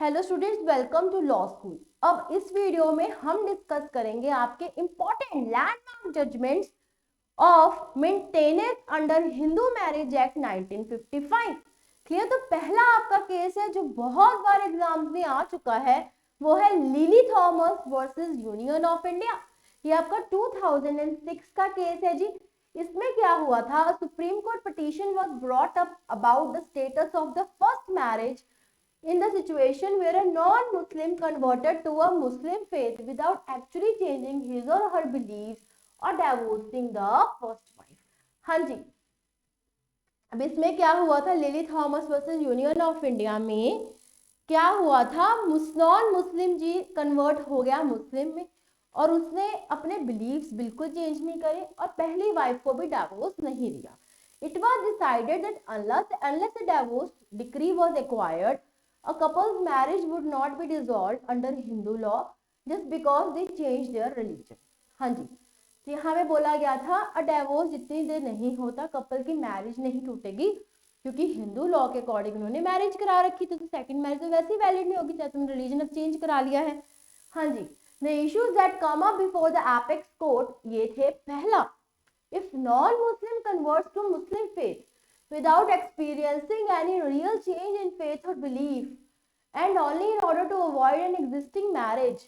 Hello students, welcome to law school. अब इस video में हम डिस्कस करेंगे आपके important landmark judgements of maintenance under Hindu marriage act 1955। Clear. तो पहला आपका केस है जो बहुत बार एग्जाम्स में आ चुका है, वो है lily Thomas versus Union of India. ये आपका 2006 का केस है जी। इसमें क्या हुआ था, supreme court petition was brought up about the status of the first marriage in the situation where a non-Muslim converted to a Muslim faith without actually changing his or her beliefs or divorcing the first wife। हाँ जी, अब इसमें क्या हुआ था, lily Thomas versus Union of India में क्या हुआ था, नॉन मुस्लिम जी कन्वर्ट हो गया मुस्लिम में और उसने अपने बिलीव्स बिल्कुल चेंज नहीं करे और पहली वाइफ को भी डाइवोर्स नहीं दिया। It was decided that unless a divorce decree was acquired, a couple's marriage would not be dissolved under Hindu law just because they changed their religion। हाँ जी, तो यहाँ पे बोला गया था अ डिवोर्स जितनी देर नहीं होता कपल की मैरिज नहीं टूटेगी, क्योंकि हिंदू लॉ के अकॉर्डिंग उन्होंने मैरिज करा रखी थी, तो सेकंड मैरिज तो वैसे ही वैलिड नहीं होगी चाहे तुमने रिलीजन अब चेंज करा लिया है। हाँ जी, the issues that come up before the apex court ये थे, पहला, if non-Muslim converts to Muslim faith without experiencing any real change in faith or belief and only in order to avoid an existing marriage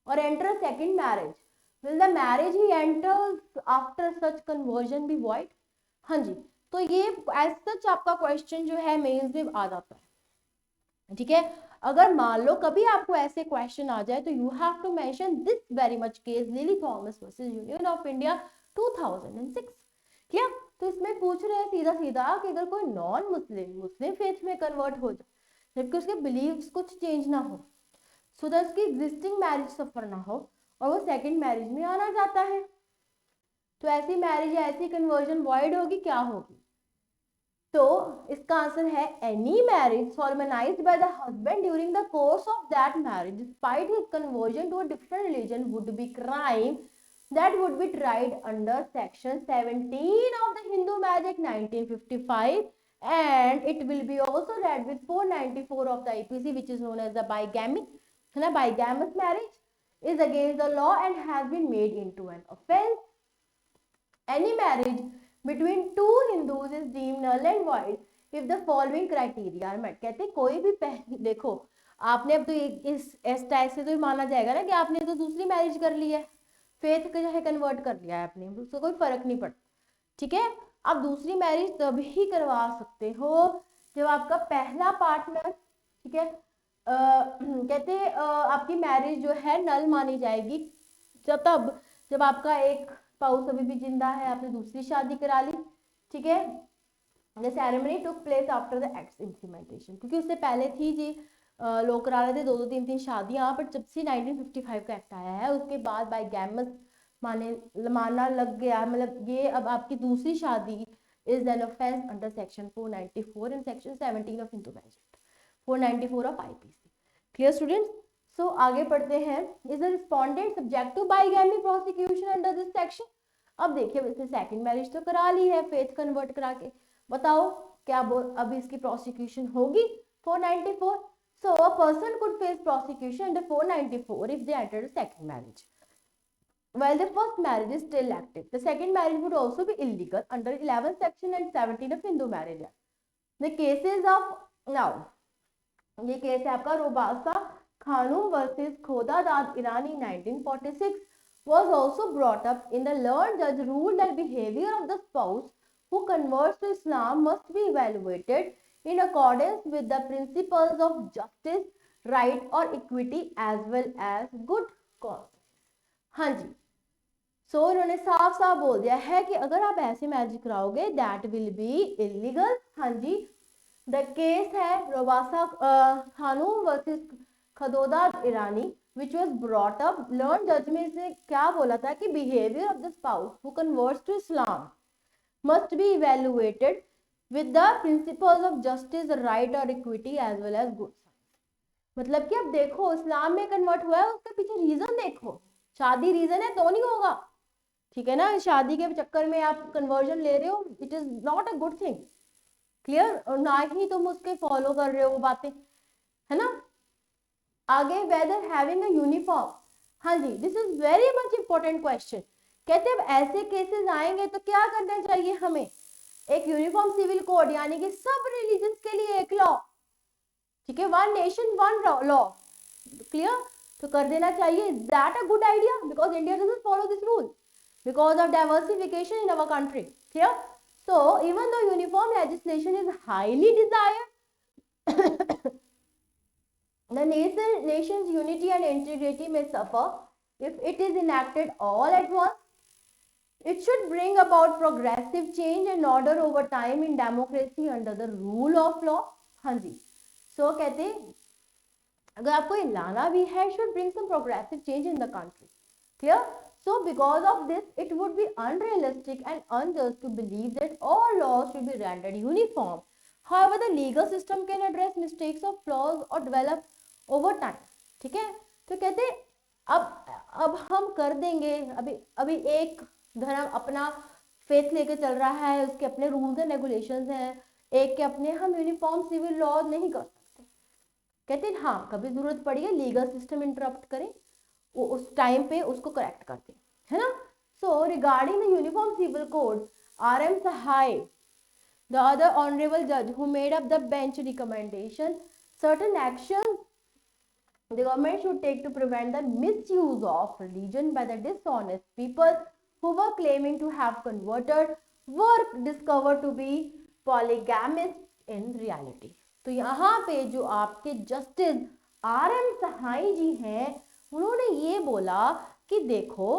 or enter a second marriage, will the marriage he enters after such conversion be void? हाँ जी, तो ये as such आपका question जो है mains में आ जाता है। ठीक है, अगर मान लो कभी आपको ऐसे क्वेश्चन आ जाए तो you have to mention this very much case Lily Thomas versus Union of India 2006। क्या तो इसमें पूछ रहे हैं सीधा सीधा कि अगर कोई नॉन मुस्लिम मुस्लिम फेथ में कन्वर्ट हो जाए जबकि उसके बिलीव्स कुछ चेंज ना हो, सो दैट उसकी एग्जिस्टिंग मैरिज सफर ना हो और वो सेकंड मैरिज में आना चाहता है, तो ऐसी मैरिज ऐसी कन्वर्जन वॉइड होगी, क्या होगी? तो इसका आंसर है any marriage solemnized by the husband during the course of that marriage despite his conversion to a different religion would be crime that would be tried under section 17 of the Hindu Marriage Act 1955, and it will be also read with 494 of the IPC, which is known as the bigamy। bigamous marriage is against the law and has been made into an offense। Any marriage between two Hindus is deemed null and void if the following criteria are met। कहते कोई भी देखो आपने अब तो इस type से तो माना जाएगा ना कि आपने तो दूसरी मैरिज कर ली है, फेथ को चाहे कन्वर्ट कर लिया है आपने, उसको कोई फर्क नहीं पड़ता। ठीक है, आप दूसरी मैरिज तभी करवा सकते हो जब आपका पहला पार्टनर, ठीक है, कहते आपकी मैरिज जो है नल मानी जाएगी तब जब आपका एक स्पाउस अभी भी जिंदा है, आपने दूसरी शादी करा ली। ठीक है, the ceremony took place after the act implementation, क्योंकि उससे पहले थी जी लोग करा रहे थे दो दो तीन तीन शादियां, बट जब से 1955 का एक्ट आया है उसके बाद बाइगैमस मानना लग गया, मतलब ये अब आपकी दूसरी शादी is an offence under section 494 and section 17 of Hindu marriage Act 494 of IPC. Clear students? So आगे पढ़ते हैं। Is the respondent subject to bigamy prosecution under this section. अब देखिए इसने सेकंड मैरिज तो करा ली है फेथ कन्वर्ट करा के, बताओ क्या अब इसकी प्रोसिक्यूशन होगी 494। So a person could face prosecution under 494 if they entered a second marriage while the first marriage is still active। The second marriage would also be illegal under 11th section and 17 of Hindu Marriage Act। The cases of now, ये case है आपका रोबासा Khanum versus खोदादाद Irani 1946 was also brought up in the learned judge ruled that behavior of the spouse who converts to Islam must be evaluated in accordance with the principles of justice, right or equity as well as good conscience। हाँ जी, सो इन्होंने साफ साफ बोल दिया है कि अगर आप ऐसी मैरिज कराओगे दैट विल बी इलीगल। हाँ जी, द केस है Robasa Khanum versus Khodada Irani which was brought up learned judge में इसने क्या बोला था कि behavior of the spouse who converts to Islam must be evaluated with the principles of justice, right or equity as well as good science। मतलब कि अब देखो इस्लाम में कन्वर्ट हुआ है उसके पीछे रीजन देखो, शादी रीजन है तो नहीं होगा, ठीक है ना, शादी के चक्कर में आप कन्वर्जन ले रहे हो, it is not a good thing. Clear? और ना ही तुम उसके फॉलो कर रहे हो वो बातें, है ना। आगे वेदर हैविंग अ यूनिफॉर्म, हाँ जी this is very much important question. कहते हैं अब ऐसे केसेस आएंगे तो क्या करना चाहिए हमें, एक यूनिफॉर्म सिविल कोड यानी कि सब रिलीजन के लिए एक लॉ, ठीक है, one nation one law, clear, तो कर देना चाहिए। Is that a good idea, because India doesn't follow this rule because of diversification in our country, clear? So even though uniform legislation is highly desired, the nation's unity and integrity may suffer if it is enacted all at once. It should bring about progressive change and order over time in democracy under the rule of law. हाँ जी, so कहते अगर आपको ये लाना भी है, should bring some progressive change in the country, clear? So because of this, it would be unrealistic and unjust to believe that all laws should be rendered uniform. However, the legal system can address mistakes of flaws or develop over time. ठीक है, तो कहते अब हम कर देंगे, अभी एक धर्म अपना फेथ लेके चल रहा है, उसके अपने रूल्स एंड रेगुलेशंस हैं, एक के अपने, हम यूनिफॉर्म सिविल लॉ नहीं कर सकते। कहते हैं हाँ कभी जरूरत पड़ी है लीगल सिस्टम इंटरप्ट करें, वो उस टाइम पे उसको करेक्ट करते हैं, है ना। So regarding the uniform civil code, R.M. Sahai, the other honorable judge who made up the bench recommendation, certain actions the government should take to prevent the misuse of religion by the dishonest people who were claiming to have converted were discovered to be polygamists in reality. तो यहाँ पे जो आपके justice R.M. सहाय जी हैं, उन्होंने ये बोला कि देखो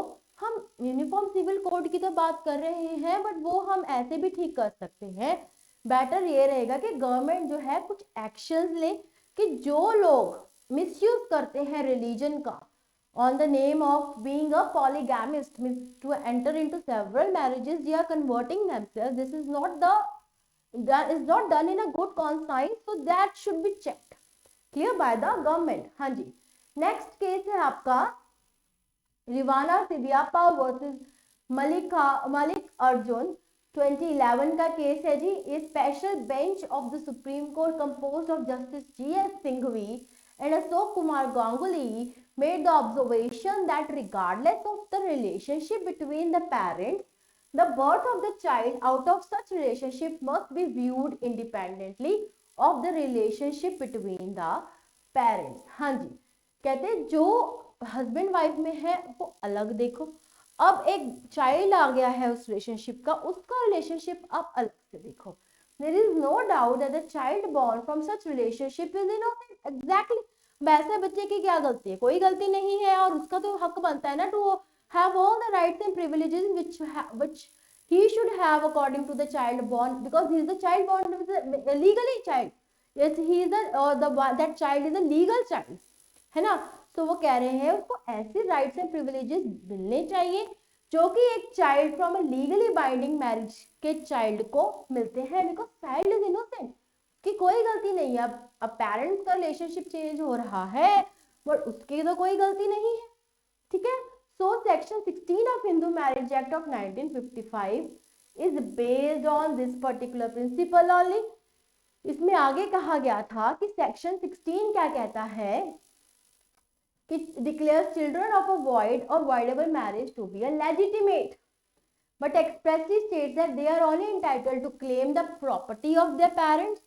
हम यूनिफॉर्म सिविल कोड की तो बात कर रहे हैं, बट वो हम ऐसे भी ठीक कर सकते हैं। बेटर ये रहेगा कि गवर्नमेंट जो है कुछ एक्शंस ले कि जो लोग मिसयूज करते हैं रिलीजन का on the name of being a polygamist, means to enter into several marriages, they are converting themselves. This is not that is not done in a good conscience, so that should be checked, clear, by the government. हाँ जी, next case है आपका Revanasiddappa versus Mallikarjun, 2011 का केस है जी। A special bench of the supreme court composed of justice G.S. Singhvi and Ashok Kumar Ganguly made the observation that regardless of the relationship between the parents, the birth of the child out of such relationship must be viewed independently of the relationship between the parents. हाँ जी, कहते हैं जो husband wife में है वो अलग देखो, अब एक चाइल्ड आ गया है उस रिलेशनशिप का, उसका रिलेशनशिप आप अलग से देखो। There is no doubt that the child born from such relationship is innocent. Exactly. वैसे बच्चे की क्या गलती है, कोई गलती नहीं है, और उसका तो हक बनता है ना to have all the rights and privileges which he should have according to the child born, because he is the child born with a legally child. Yes, he is that child is a legal child, है ना। तो वो कह रहे हैं उसको ऐसे rights and privileges मिलने चाहिए जो कि एक child from a legally binding marriage के चाइल्ड को मिलते हैं, बिकॉज चाइल्ड इज इनोसेंट, कि कोई गलती नहीं है। अब पेरेंट्स का रिलेशनशिप चेंज हो रहा है बट उसकी तो कोई गलती नहीं है, ठीक है। So section 16 of Hindu marriage act of 1955 is based on this particular principle only. इसमें आगे कहा गया था कि सेक्शन 16 क्या कहता है कि declares children of a void or voidable marriage to be a legitimate, but expressly states that they are only entitled to claim the property of their parents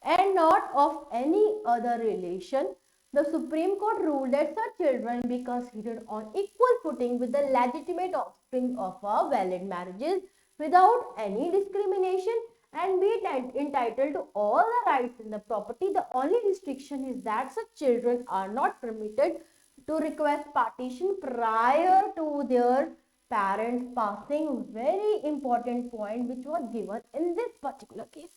and not of any other relation. The Supreme Court ruled that such children be considered on equal footing with the legitimate offspring of a valid marriages without any discrimination and be entitled to all the rights in the property. The only restriction is that such children are not permitted to request partition prior to their parents passing. Very important point which was given in this particular case.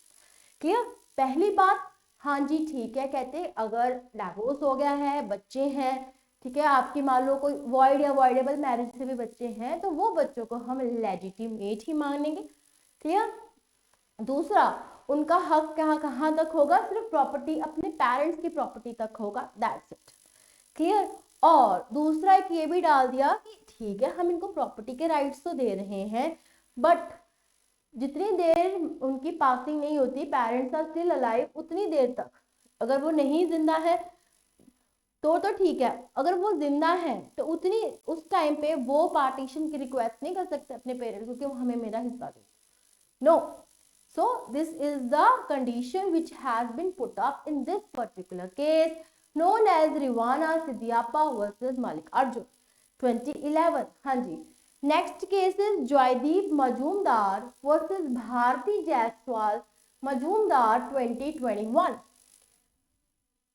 Clear? पहली बात, हाँ जी ठीक है, कहते अगर divorce हो गया है, बच्चे हैं, ठीक है, आपकी मान लो कोई वॉइड या वॉइडेबल मैरिज से भी बच्चे हैं, तो वो बच्चों को हम लेजिटिमेट ही मानेंगे। क्लियर? दूसरा, उनका हक कहाँ तक होगा, सिर्फ प्रॉपर्टी, अपने पेरेंट्स की प्रॉपर्टी तक होगा, दैट्स इट। क्लियर? और दूसरा एक ये भी डाल दिया कि ठीक है हम इनको प्रॉपर्टी के राइट्स तो दे रहे हैं, बट जितनी देर उनकी पासिंग नहीं होती, पेरेंट्स आर स्टिल अलाइव, उतनी देर तक अगर वो नहीं जिंदा है तो ठीक है, अगर वो जिंदा है तो उतनी उस टाइम पे वो पार्टीशन की रिक्वेस्ट नहीं कर सकते अपने पेरेंट्स को कि वो हमें मेरा हिस्सा दे, no. So this is the condition which has been put up in this particular case known as Rivana Sidiapa versus Malik Arjun 2011. हाँ जी. Next case is Joydeep Majumdar versus Bharti Jaiswal Majumdar 2021.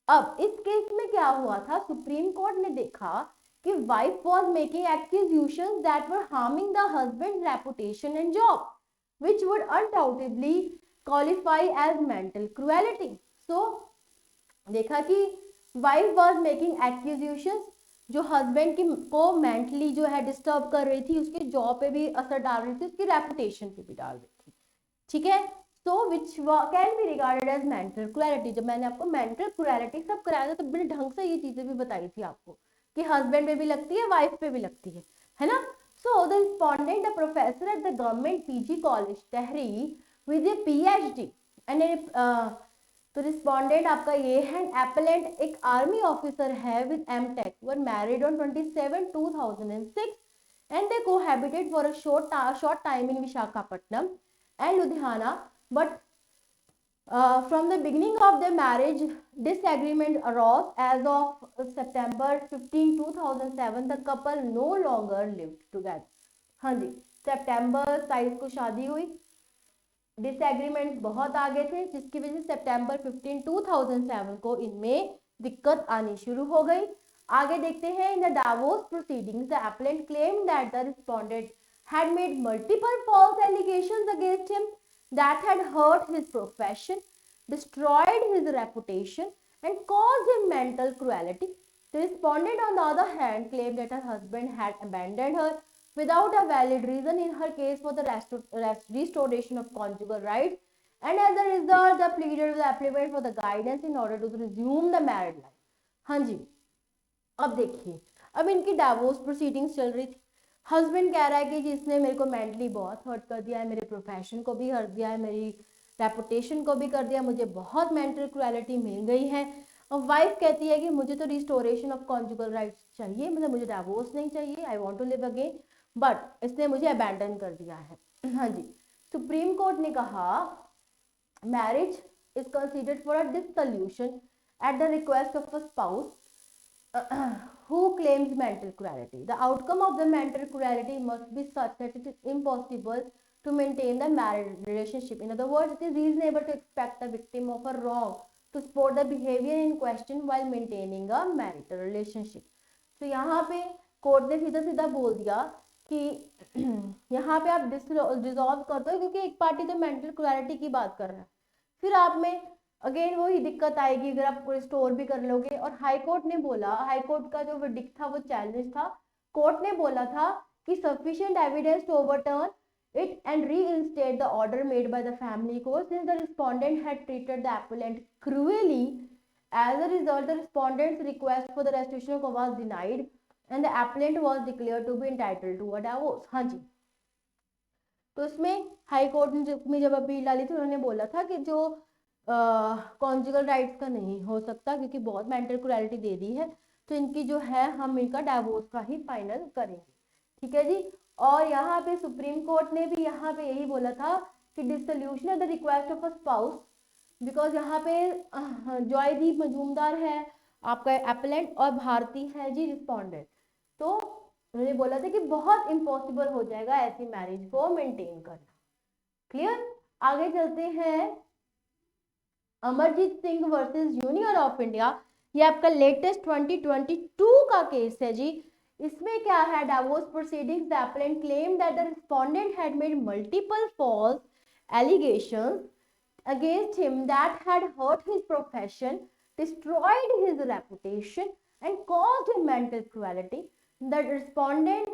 अब इस case में क्या हुआ था, supreme court ने देखा कि wife was making accusations that were harming the husband reputation and job which would undoubtedly qualify as mental cruelty. So देखा कि वाइफ वाज मेकिंग एक्यूजेशंस जो हस्बैंड की को मेंटली जो है डिस्टर्ब कर रही थी, उसके जॉब पे भी असर डाल रही थी, उसकी रेपुटेशन पे भी डाल रही थी, ठीक है. So which can be regarded as mental cruelty. जब मैंने आपको मेंटल क्रुएलिटी सब कराया था तो बड़े ढंग से ये चीजें भी बताई थी आपको कि हस्बैंड पे भी लगती है, वाइफ पे भी लगती है ना. So the respondent, a professor at the government PG college Tehri with a PhD and तो रिस्पॉन्डेंट आपका ये है. एपेलेंट एक आर्मी ऑफिसर है with MTech, were married on 27 2006 and they cohabited for a short time in Visakhapatnam and Ludhiana, but from the beginning of their marriage disagreement arose. As of September 15 2007 the couple no longer lived together. हाँ जी, सितंबर 27 को शादी हुई, disagreement बहुत आगे थे जिसकी वजह से सितंबर 15 2007 को इनमें दिक्कत आनी शुरू हो गई. आगे देखते हैं. In the divorce proceedings the appellant claim that the respondent had made multiple false allegations against him that had hurt his profession, destroyed his reputation and caused him mental cruelty. The respondent on the other hand claimed that her husband had abandoned her without a valid reason in her case for the restoration of conjugal rights, and as a result the pleader was applied for the guidance in order to resume the married life. हाँ जी, अब देखिए, अब इनकी divorce proceedings चल रही थी. Husband कह रहा है कि जिसने मेरे को मेंटली बहुत हर्ट कर दिया है, मेरे प्रोफेशन को भी हर्ट दिया है, मेरी रेपुटेशन को भी कर दिया, मुझे बहुत मेंटल क्रुएलिटी मिल गई है. और वाइफ कहती है कि मुझे तो रिस्टोरेशन ऑफ कॉन्जुगल राइट्स चाहिए, मतलब मुझे डाइवोर्स नहीं चाहिए, I want to live again, but इसने मुझे अबैंडन कर दिया है. हाँ जी, सुप्रीम कोर्ट ने कहा marriage is considered for a dissolution at the request of a spouse who claims mental cruelty. The outcome of the mental cruelty must be such that it is impossible to maintain the married relationship. In other words, it is reasonable to expect the victim of a wrong to support the behavior in question while maintaining a marital relationship. तो यहाँ पे court ने सीधा सीधा बोल दिया कि यहाँ पे आप डिसॉल्व कर दो क्योंकि एक पार्टी तो मेंटल क्रुएलिटी की बात कर रहा है, फिर आप में अगेन वही दिक्कत आएगी अगर आप रिस्टोर भी कर लोगे. और हाई कोर्ट ने बोला, हाई कोर्ट का जो वर्डिक्ट था वो चैलेंज था. कोर्ट ने बोला था कि sufficient evidence to overturn it and reinstate the order made by the family court since the respondent had treated the appellant cruelly. As a result, the respondent's request for the restitution was denied and the appellant was declared to be entitled to a divorce. हाँ जी, तो इसमें high court में जब appeal डाली थी उन्होंने बोला था कि जो कॉन्जुगल राइट्स का नहीं हो सकता क्योंकि बहुत मेंटल क्रुएलिटी दे दी है, तो इनकी जो है हम इनका डाइवोर्स का ही फाइनल करेंगे. ठीक है जी. और यहाँ पे सुप्रीम कोर्ट ने भी यहाँ पे यही बोला था कि dissolution at the request of a spouse, because यहाँ पे जॉयदीप मजूमदार है आपका एप्लेंट और भारती है जी रिस्पोंडेंट, तो उन्होंने बोला था कि बहुत इम्पॉसिबल हो जाएगा ऐसी मैरिज को मेंटेन करना. क्लियर. आगे चलते हैं. Amarjeet Singh versus Union of India, ये आपका लेटेस्ट 2022 का केस है जी. इसमें क्या है, divorce proceedings the appellant claim that the respondent had made multiple false allegations against him that had hurt his profession, destroyed his reputation and caused him mental cruelty. The respondent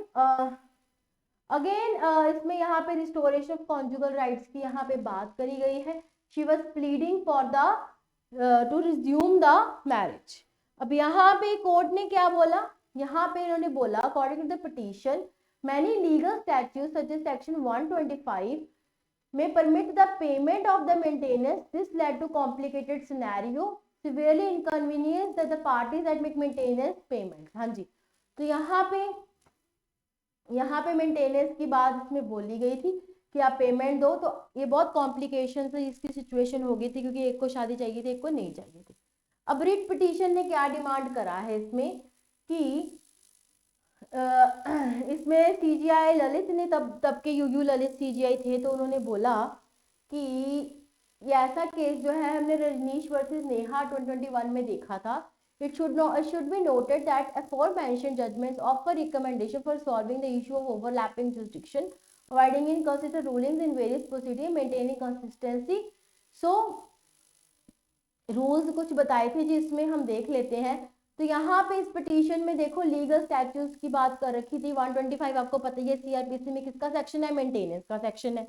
इसमें यहाँ पे restoration of conjugal rights की यहाँ पे बात करी गई है. She was pleading for the two resume the marriage. अब यहाँ पे कोर्ट ने क्या बोला, यहाँ पे इन्होंने बोला according to the petition many legal statutes such as section 125 may permit the payment of the maintenance. This led to complicated scenario severely inconvenience that the parties that make maintenance payment। हाँ जी, तो यहाँ पे maintenance की बात इसमें बोली गई थी कि आप पेमेंट दो, तो ये बहुत कॉम्प्लिकेशन से इसकी सिचुएशन हो गई थी क्योंकि एक को शादी चाहिए थी, एक को नहीं चाहिए थी। अब रिट पिटीशन ने क्या डिमांड करा है इसमें कि इसमें सीजीआई ललित ने तब के यूयू ललित सीजीआई थे, तो उन्होंने बोला कि ये ऐसा केस जो है हमने रजनीश वर्सेस नेहा 2021 में देखा था। It should be noted that aforementioned judgments offer recommendation for solving the issue of overlapping jurisdiction, providing inconsistent rulings in various proceedings, maintaining consistency। So rules कुछ बताए थे जिसमें हम देख लेते हैं। तो यहाँ पे इस पिटीशन में देखो लीगल स्टैट्यूट्स की बात कर रखी थी। 125 आपको पता ही है सीआरपीसी में किसका सेक्शन है, मेंटेनेंस का सेक्शन है।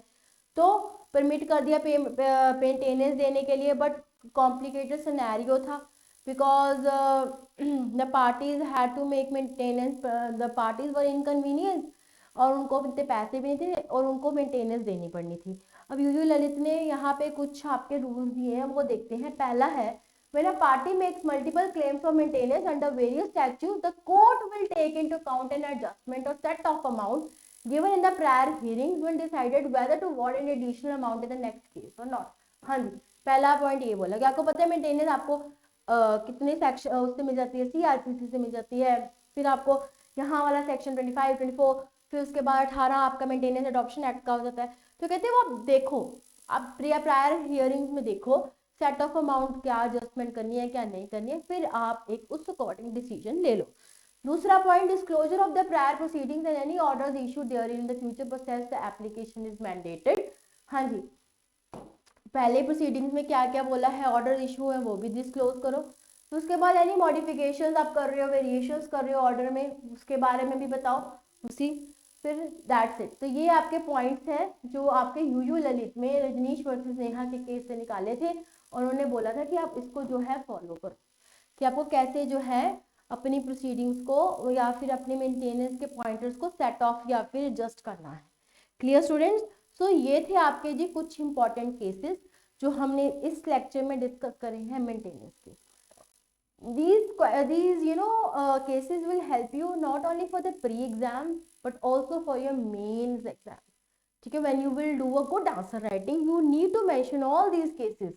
तो परमिट कर दिया मेंटेनेंस देने के लिए, बट कॉम्प्लिकेटेड सिनेरियो था because the parties had to make maintenance, the parties were inconvenience, और उनको इतने पैसे भी नहीं थे और उनको मेंटेनेंस देनी पड़नी थी। अब यूयू ललित ने यहाँ पे कुछ आपके रूल्स दिए हैं, वो देखते हैं। पहला है when a party makes multiple claims for maintenance under various statutes, the court will take into account an adjustment or set of amount given in the prior hearings when decided whether to award an additional amount in the next case or not। हाँ जी, पहला point ये बोला कि आपको पता है maintenance आपको कितने सेक्शन उससे मिल जाती है, सीआरपीसी से मिल जाती है, फिर आपको यहाँ वाला सेक्शन 25, 24, फिर उसके बाद 18 आपका मेंटेनेंस अडॉप्शन एक्ट का हो जाता है। तो कहते हैं वो आप देखो, आप प्रायर हियरिंग्स में देखो सेट ऑफ अमाउंट क्या एडजस्टमेंट करनी है क्या नहीं करनी है, फिर आप एक उस अकॉर्डिंग डिसीजन ले लो। दूसरा point, disclosure of the prior proceedings and any orders issued therein in the future process the application is mandated. हाँ जी, पहले प्रोसीडिंग्स में क्या क्या बोला है, ऑर्डर इशू है वो भी डिस्क्लोज करो। तो उसके बाद एनी मॉडिफिकेशंस आप कर रहे हो, वेरिएशंस कर रहे हो ऑर्डर में, उसके बारे में भी बताओ उसी, फिर दैट्स इट। तो ये आपके पॉइंट्स हैं जो आपके यूयू ललित में रजनीश वर्सेस नेहा के केस से निकाले थे, और उन्होंने बोला था कि आप इसको जो है फॉलो करो, कि आपको कैसे जो है अपनी प्रोसीडिंग्स को या फिर अपने मेंटेनेंस के पॉइंटर्स को सेट ऑफ या फिर एडजस्ट करना है। Clear students? सो ये थे आपके जी कुछ इंपॉर्टेंट केसेस जो हमने इस लेक्चर में डिस्कस करे हैं मेंटेनेंस के। These cases will help you not only for the pre-exam but also for your mains exam। ठीक है, when you will do a good answer writing you need to mention all these cases।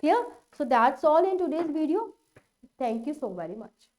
Clear? So that's all in today's video। Thank you so very much।